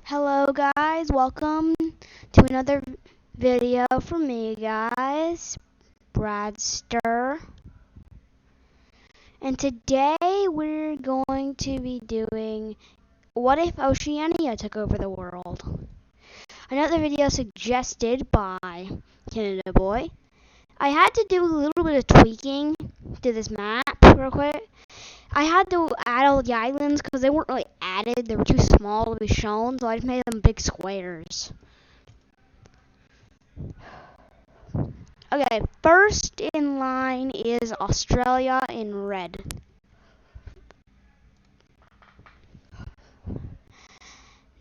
Hello guys, welcome to another video from me guys, Bradster. And today we're going to be doing what if Oceania took over the world. Another video suggested by Canada Boy. I had to do a little bit of tweaking to this map real quick. I had to add all the islands because they weren't really added. They were too small to be shown, so I just made them big squares. Okay, first in line is Australia in red.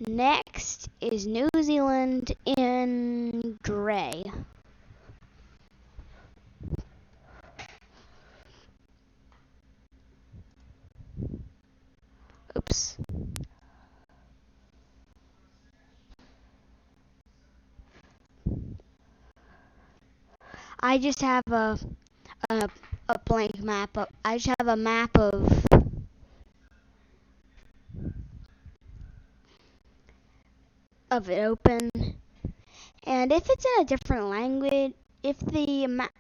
Next is New Zealand in gray. Oops. I just have a blank map. I just have a map of it open. And if it's in a different language, if the map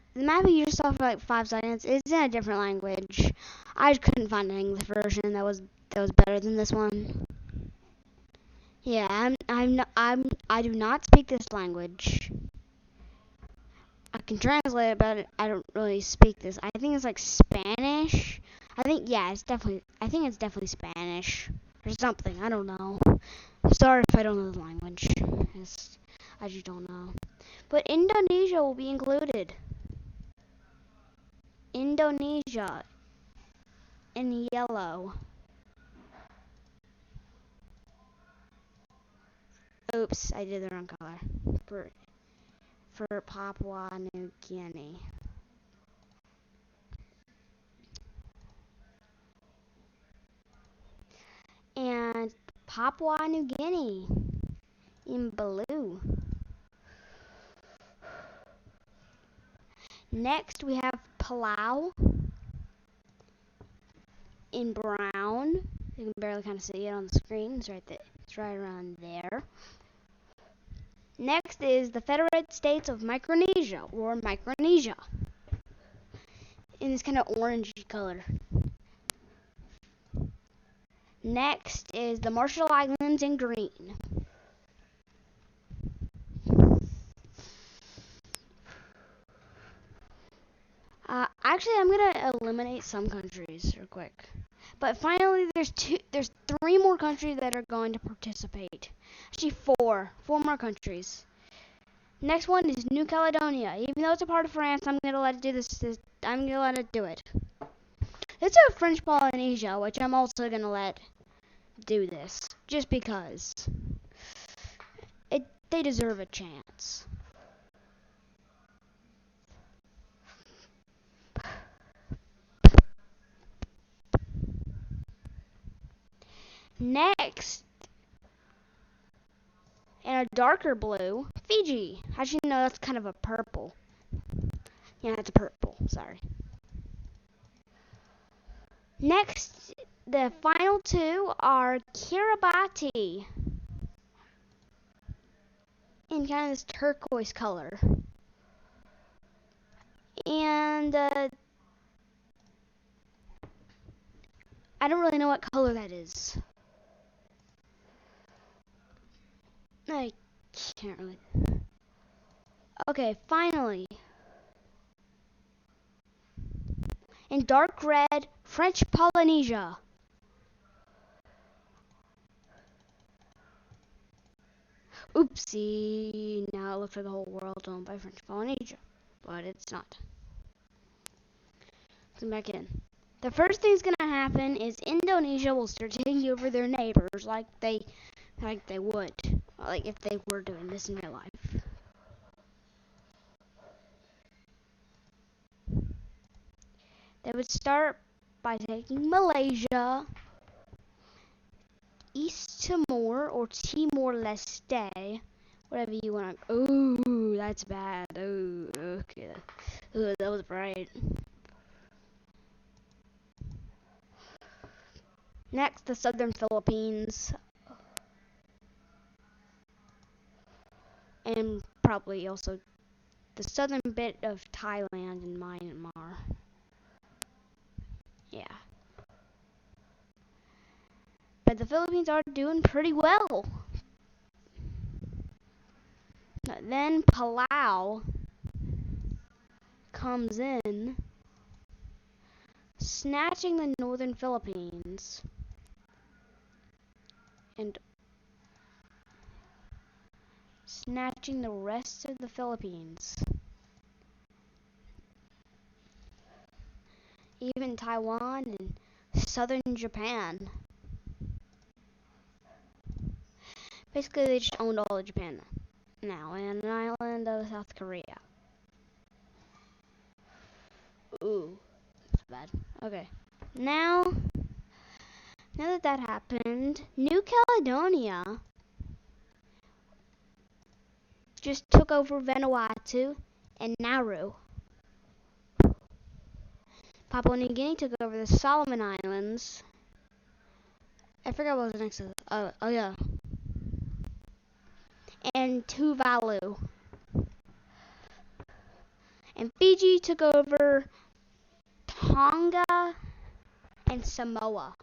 you just saw for like 5 seconds is in a different language, I just couldn't find an English version that was better than this one. Yeah, I do not speak this language. I can translate it, but I don't really speak this. I think it's like Spanish. I think it's definitely Spanish or something. I don't know. I'm sorry if I don't know the language. I just don't know. But Indonesia will be included. Indonesia in yellow. Oops, I did the wrong color. For Papua New Guinea. And Papua New Guinea in blue. Next we have Palau in brown. You can barely kind of see it on the screen. It's right there. It's right around there. Next is the Federated States of Micronesia, or Micronesia, in this kind of orangey color. Next is the Marshall Islands in green. Actually, I'm gonna eliminate some countries real quick. But finally, there's 3 more countries that are going to participate. Actually, 4 more countries. Next one is New Caledonia. Even though it's a part of France, I'm gonna let it do this. I'm gonna let it do it. It's a French Polynesia, which I'm also gonna let do this, just because they deserve a chance. Next, in a darker blue, Fiji. Actually, no, that's kind of a purple. Yeah, it's a purple. Sorry. Next, the final 2 are Kiribati in kind of this turquoise color. And I don't really know what color that is. I can't really. Okay, finally. In dark red, French Polynesia. Oopsie. Now it looks like the whole world's owned by French Polynesia. But it's not. Come back in. The first thing's gonna happen is Indonesia will start taking over their neighbors like they would. Like if they were doing this in real life. They would start by taking Malaysia, East Timor or Timor-Leste, whatever you want to. Ooh, that's bad. Ooh, okay. Ooh, that was bright. Next, the Southern Philippines. and probably also the southern bit of Thailand and Myanmar. Yeah. But the Philippines are doing pretty well. Then Palau comes in, snatching the northern Philippines and snatching the rest of the Philippines. Even Taiwan and southern Japan. Basically, they just owned all of Japan now, and an island of South Korea. Ooh, that's bad. Okay. Now that happened, New Caledonia just took over Vanuatu and Nauru. Papua New Guinea took over the Solomon Islands. I forgot what was next to this. Oh yeah. And Tuvalu. And Fiji took over Tonga and Samoa.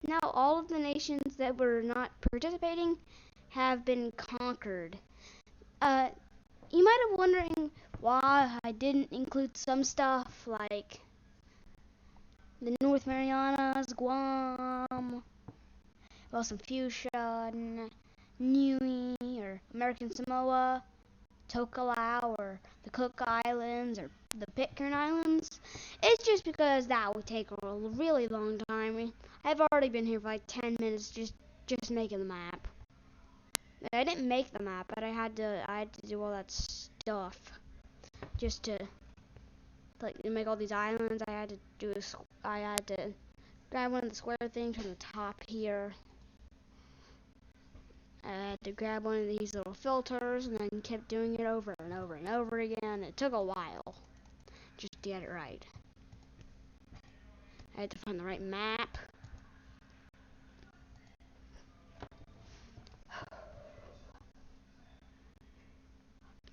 Now all of the nations that were not participating have been conquered. You might have wondering why I didn't include some stuff like the North Marianas, Guam, well, some Fuchsia, Niue, or American Samoa, Tokelau, or the Cook Islands, or the Pitcairn Islands. It's just because that would take a really long time. I've already been here for like 10 minutes just making the map. I didn't make the map, but I had to do all that stuff just to make all these islands. I had to grab one of the square things from the top here. I had to grab one of these little filters and then kept doing it over and over and over again. It took a while just to get it right. I had to find the right map.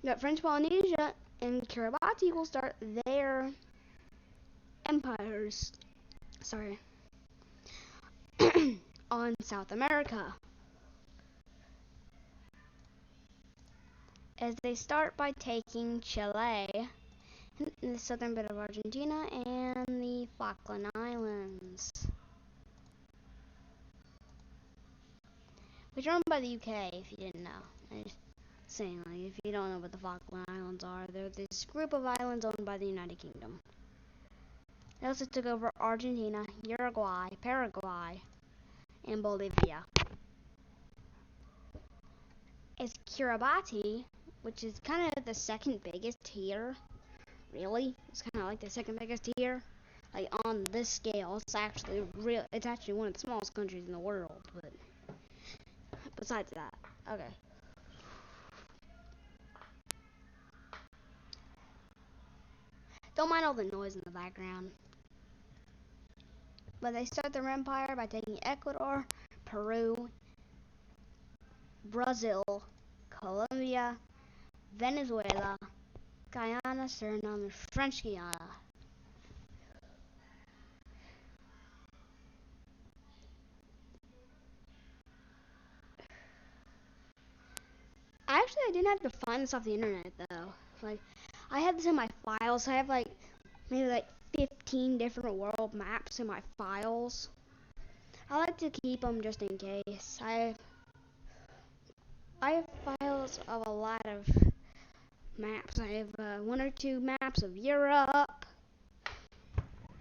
That French Polynesia and Kiribati will start their empires. Sorry. On South America. As they start by taking Chile, the southern bit of Argentina, and the Falkland Islands, which are owned by the UK, if you didn't know. I'm just saying, like, if you don't know what the Falkland Islands are, they're this group of islands owned by the United Kingdom. They also took over Argentina, Uruguay, Paraguay, and Bolivia. As Kiribati, which is kind of the second biggest here, really, it's kind of like the second biggest here, like on this scale. It's actually one of the smallest countries in the world, but besides that, okay. Don't mind all the noise in the background. But they start their empire by taking Ecuador, Peru, Brazil, Colombia, Venezuela, Guyana, Suriname, and French Guiana. Actually, I didn't have to find this off the internet though. Like, I have this in my files. I have like maybe like 15 different world maps in my files. I like to keep them just in case. I have files of a lot of maps. I have 1 or 2 maps of Europe,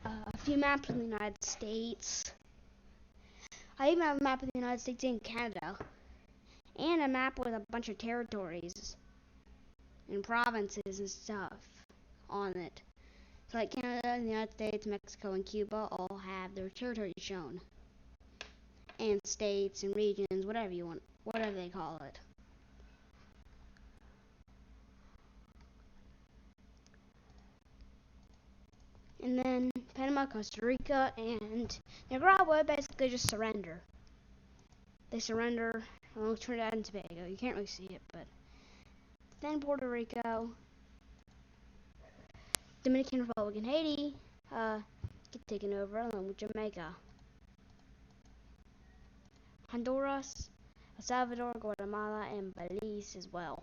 a few maps of the United States. I even have a map of the United States and Canada, and a map with a bunch of territories and provinces and stuff on it. So like Canada, the United States, Mexico, and Cuba all have their territories shown. And states and regions, whatever you want, whatever they call it. And then Panama, Costa Rica, and Nicaragua basically just surrender. They surrender along with Trinidad and Tobago. You can't really see it, but then Puerto Rico, Dominican Republic, and Haiti get taken over along with Jamaica. Honduras, El Salvador, Guatemala, and Belize as well.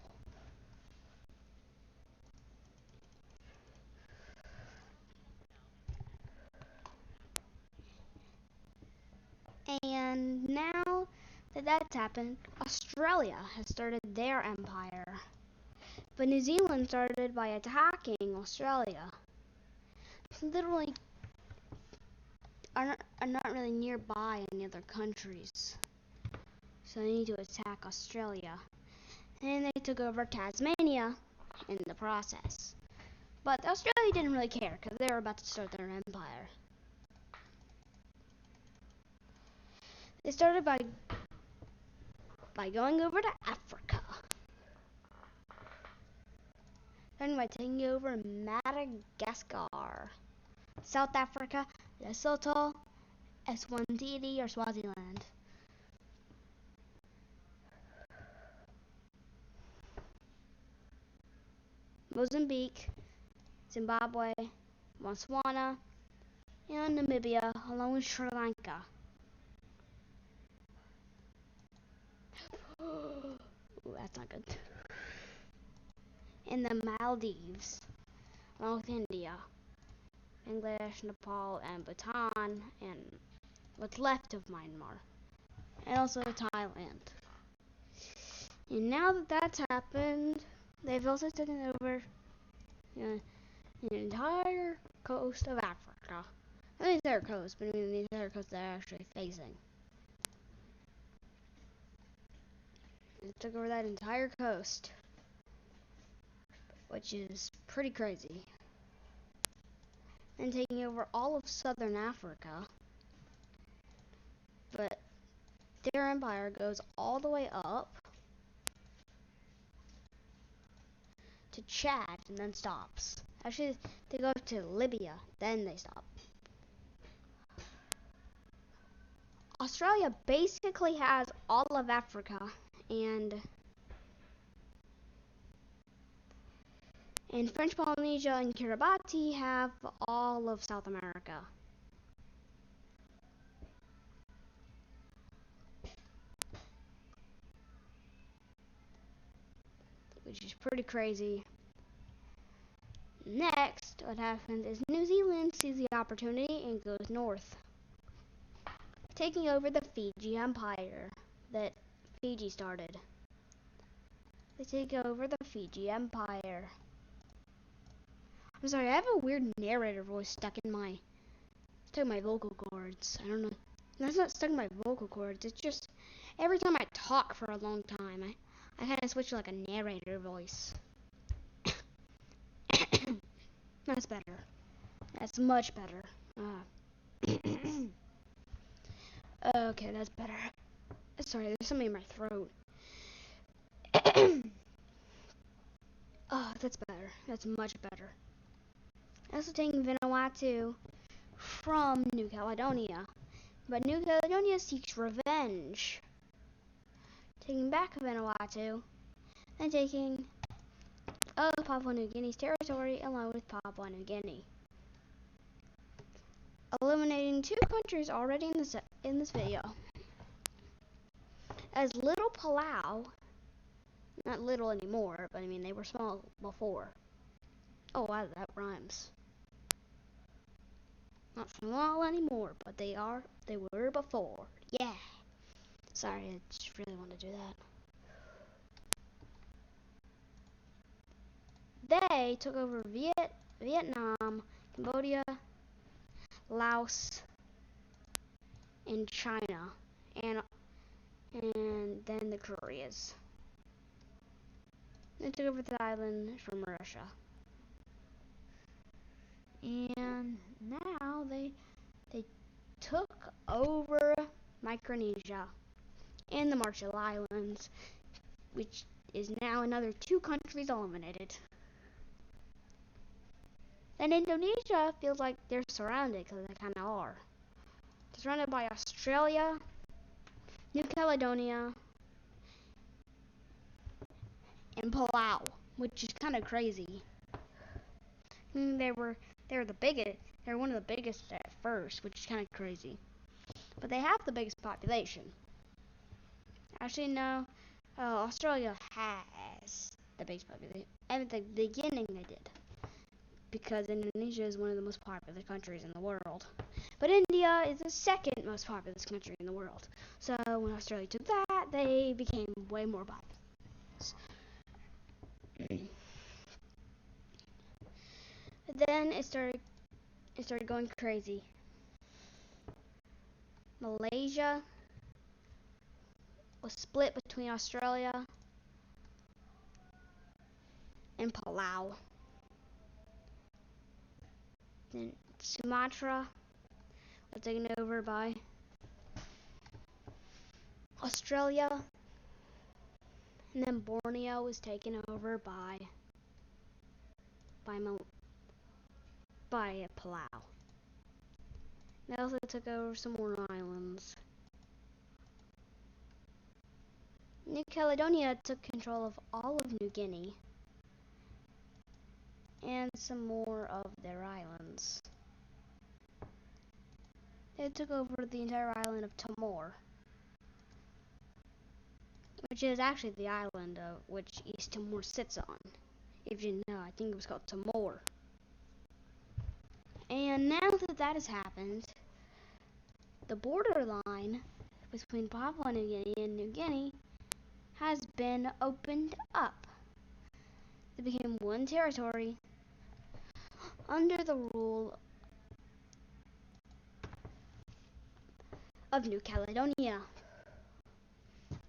And now that that's happened, Australia has started their empire. But New Zealand started by attacking Australia. Literally are not really nearby any other countries. So they need to attack Australia. And they took over Tasmania in the process. But Australia didn't really care because they were about to start their empire. They started by going over to Africa. Then by taking over Madagascar, South Africa, Lesotho, Eswatini or Swaziland. Mozambique, Zimbabwe, Botswana, and Namibia, along with Sri Lanka. Ooh, that's not good. And the Maldives, along with India, Bangladesh, Nepal, and Bhutan, and what's left of Myanmar, and also Thailand. And now that that's happened, they've also taken over the entire coast of Africa. Not the entire coast, but the entire coast they're actually facing. They took over that entire coast, which is pretty crazy. And taking over all of southern Africa. But their empire goes all the way up to Chad and then stops. Actually, they go to Libya, then they stop. Australia basically has all of Africa and French Polynesia and Kiribati have all of South America. Which is pretty crazy. Next, what happens is New Zealand sees the opportunity and goes north, taking over the Fiji Empire that Fiji started. They take over the Fiji Empire. I'm sorry, I have a weird narrator voice stuck in my vocal cords. I don't know. That's not stuck in my vocal cords. It's just every time I talk for a long time, I kind of switch to like a narrator voice. That's better. That's much better. Okay, that's better. Sorry, there's something in my throat. Oh, that's better. That's much better. Also taking Vanuatu from New Caledonia. But New Caledonia seeks revenge. Taking back Vanuatu and taking Papua New Guinea's territory along with Papua New Guinea. Eliminating 2 countries already in this video. As Little Palau, not little anymore, but I mean they were small before. Oh wow, that rhymes. Not small anymore, but they were before. Yeah. Sorry, I just really wanted to do that. They took over Vietnam, Cambodia, Laos, and China, and then the Koreas. They took over the island from Russia. And now they took over Micronesia and the Marshall Islands, which is now another 2 countries eliminated. Then Indonesia feels like they're surrounded, because they kind of are. They're surrounded by Australia, New Caledonia, and Palau, which is kind of crazy. They were the biggest. They were one of the biggest at first, which is kind of crazy. But they have the biggest population. Actually, no. Australia has the biggest population. At the beginning, they did, because Indonesia is one of the most popular countries in the world. But India is the second most populous country in the world. So when Australia took that, they became way more populous. Then it started going crazy. Malaysia was split between Australia and Palau. Then Sumatra was taken over by Australia, and then Borneo was taken over by Palau. They also took over some more islands. New Caledonia took control of all of New Guinea and some more of their islands. They took over the entire island of Timor, which is actually the island of which East Timor sits on. If you know, I think it was called Timor. And now that has happened, the borderline between Papua New Guinea and New Guinea has been opened up. It became one territory under the rule of New Caledonia.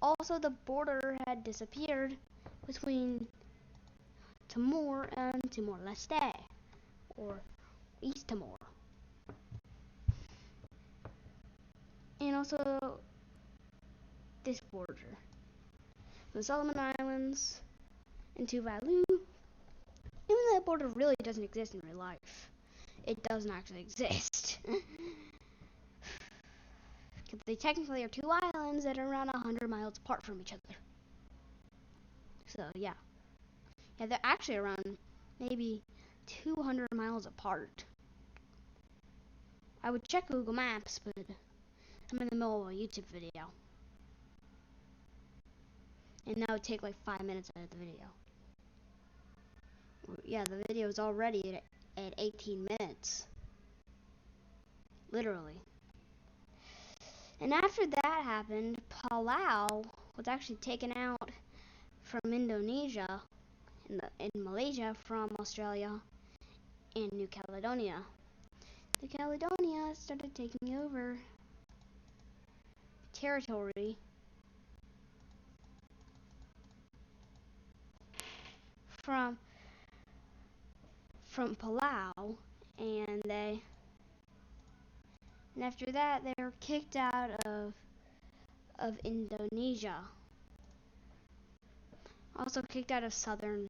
Also, the border had disappeared between Timor and Timor-Leste, or East Timor. And also this border, the Solomon Islands and Tuvalu. Even though that border really doesn't exist in real life, it doesn't actually exist. Because they technically are two islands that are around 100 miles apart from each other. So yeah, they're actually around maybe 200 miles apart. I would check Google Maps, but I'm in the middle of a YouTube video, and that would take like 5 minutes out of the video. Yeah, the video is already at 18 minutes. Literally. And after that happened, Palau was actually taken out from Indonesia in Malaysia from Australia and New Caledonia. New Caledonia started taking over territory from Palau, and after that they were kicked out of Indonesia. Also kicked out of southern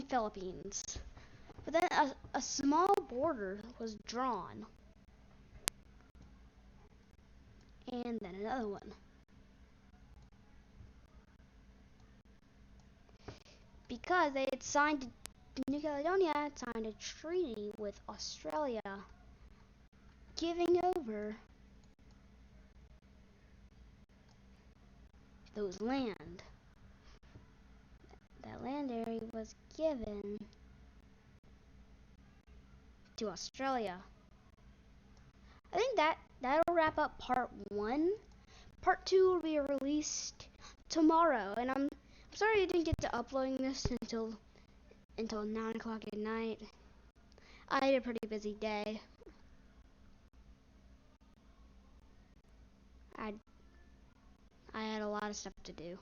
Philippines. But then a small border was drawn, and then another one. Because they had signed, New Caledonia had signed a treaty with Australia, giving over those land. That land area was given to Australia. I think that'll wrap up part 1. Part 2 will be released tomorrow, and I'm sorry I didn't get to uploading this until 9 o'clock at night. I had a pretty busy day. I had a lot of stuff to do.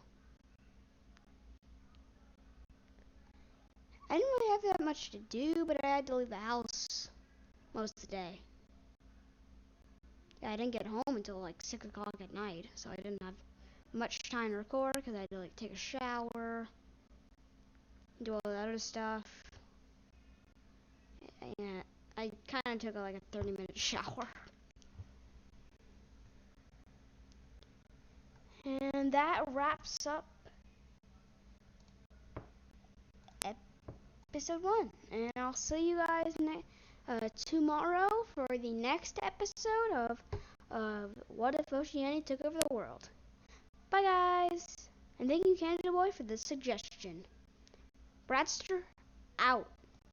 I didn't really have that much to do, but I had to leave the house most of the day. Yeah, I didn't get home until like 6 o'clock at night, so I didn't have much time to record because I had to like take a shower, do all the other stuff, and I kind of took like a 30-minute shower. And that wraps up episode 1. And I'll see you guys tomorrow for the next episode of What If Oceania Took Over the World. Bye, guys. And thank you, Canada Boy, for the suggestion. Bradster, out.